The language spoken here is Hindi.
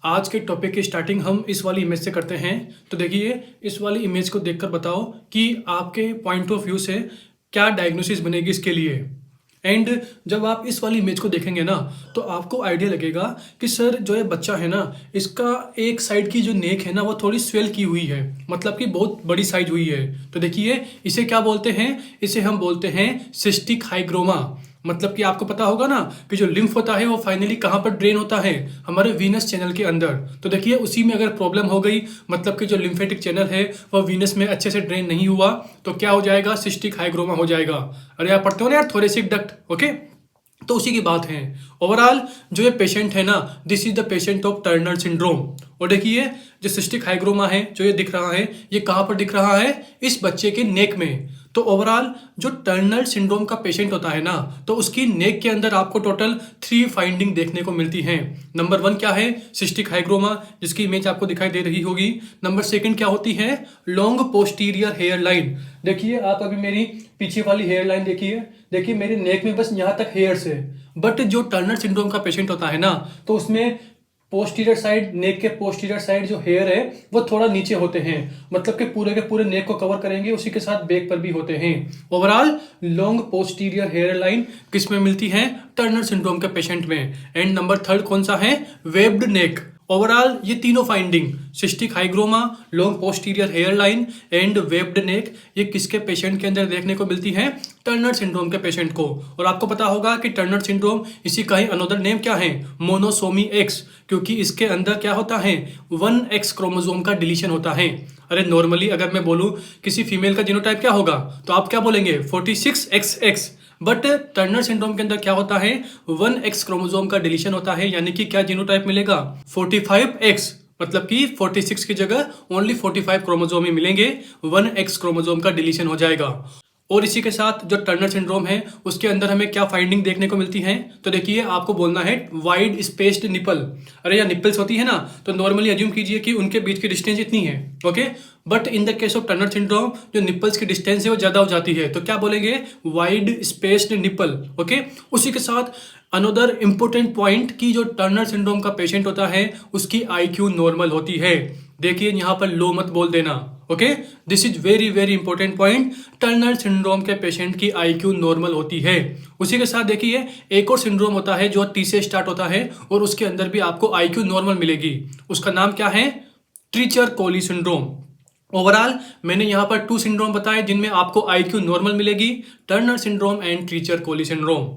आज के टॉपिक की स्टार्टिंग हम इस वाली इमेज से करते हैं। तो देखिए, इस वाली इमेज को देखकर बताओ कि आपके पॉइंट ऑफ व्यू से क्या डायग्नोसिस बनेगी इसके लिए। एंड जब आप इस वाली इमेज को देखेंगे ना, तो आपको आइडिया लगेगा कि सर जो ये बच्चा है ना, इसका एक साइड की जो नेक है ना वो थोड़ी स्वेल की हुई है, मतलब कि बहुत बड़ी साइज हुई है। तो देखिए, इसे क्या बोलते हैं? इसे हम बोलते हैं सिस्टिक हाइग्रोमा। मतलब कि आपको पता होगा ना कि जो लिम्फ होता है वो फाइनली कहाँ पर ड्रेन होता है? हमारे वीनस चैनल के अंदर। तो देखिए, उसी में अगर प्रॉब्लम हो गई, मतलब कि जो लिम्फेटिक चैनल है वो वीनस में अच्छे से ड्रेन नहीं हुआ, तो क्या हो जाएगा? सिस्टिक हाइग्रोमा हो जाएगा। अरे आप पढ़ते हो ना यार, थोरेसिक डक्ट। ओके, तो उसी की बात है। ओवरऑल जो ये पेशेंट है ना, this is the patient of Turner syndrome. और देखिए, जो सिस्टिक हाइग्रोमा है जो ये दिख रहा है, ये कहाँ पर दिख रहा है? इस बच्चे के नेक में। तो ओवरऑल जो टर्नर सिंड्रोम का पेशेंट होता है ना, तो उसकी नेक के अंदर आपको टोटल 3 फाइंडिंग देखने को मिलती हैं। नंबर 1 क्या है? सिस्टिक हाइग्रोमा, जिसकी इमेज आपको दिखाई दे रही होगी। नंबर 2 क्या होती है? Long posterior hair line. देखिए, आप अभी मेरी पीछे वाली हेयर लाइन देखिए। देखिए, मेरे नेक में बस यहाँ तक हेयर्स है। बट जो टर्नर सिंड्रोम का पेशेंट होता है ना, तो उसमें पोस्टीरियर साइड, नेक के पोस्टीरियर साइड जो हेयर है वो थोड़ा नीचे होते हैं, मतलब कि पूरे के पूरे नेक को कवर करेंगे, उसी के साथ बैक पर भी होते हैं। Overall long posterior hair line किस में मिलती है? टर्नर सिंड्रोम के पेशेंट में। एंड नंबर 3 कौन सा है? Webbed neck. ओवरऑल ये तीनों finding, cystic hygroma, long posterior hair line and webbed neck, ये किसके पेशेंट के अंदर देखने को मिलती है? टर्नर सिंड्रोम के पेशेंट को। और आपको पता होगा कि टर्नर सिंड्रोम, इसी का ही अनदर नेम क्या है? मोनोसोमी एक्स, क्योंकि इसके अंदर क्या होता है? 1X क्रोमोसोम का डिलीशन होता है। अरे नॉर्मली अगर मैं बोलूं किसी फीमेल का जीनोटाइप क्या होगा, तो आप क्या बोलेंगे? 46XX। बट टर्नर सिंड्रोम के अंदर क्या होता है? 1X क्रोमोसोम का डिलीशन होता है, यानी कि क्या जीनोटाइप मिलेगा? 45X। मतलब कि 46 की जगह ओनली 45 क्रोमोसोम ही मिलेंगे, 1X क्रोमोसोम का डिलीशन हो जाएगा। और इसी के साथ जो टर्नर सिंड्रोम है उसके अंदर हमें क्या फाइंडिंग देखने को मिलती है? तो देखिए, आपको बोलना है वाइड स्पेस्ड निपल। अरे या निपल्स होती है ना, तो नॉर्मली अज्यूम कीजिए कि उनके बीच की डिस्टेंस इतनी है। Okay, but in the case of Turner syndrome जो निपल्स की डिस्टेंस है वो ज्यादा हो जाती है, तो क्या बोलेंगे? Wide spaced nipple. ओके, उसी के साथ अनदर इंपॉर्टेंट पॉइंट की जो टर्नर सिंड्रोम का पेशेंट होता है उसकी IQ नॉर्मल होती है। देखिए, यहां पर लो मत बोल देना। Okay, this is very very important point. Turner syndrome के पेशेंट की IQ नॉर्मल होती है। उसी के साथ देखिए, एक और सिंड्रोम होता है जो T से स्टार्ट होता है और उसके अंदर भी आपको IQ नॉर्मल मिलेगी। उसका नाम क्या है? ट्रीचर कोली सिंड्रोम। ओवरऑल मैंने यहां पर 2 सिंड्रोम बताए जिनमें आपको IQ नॉर्मल मिलेगी, Turner syndrome and Treacher Collins syndrome.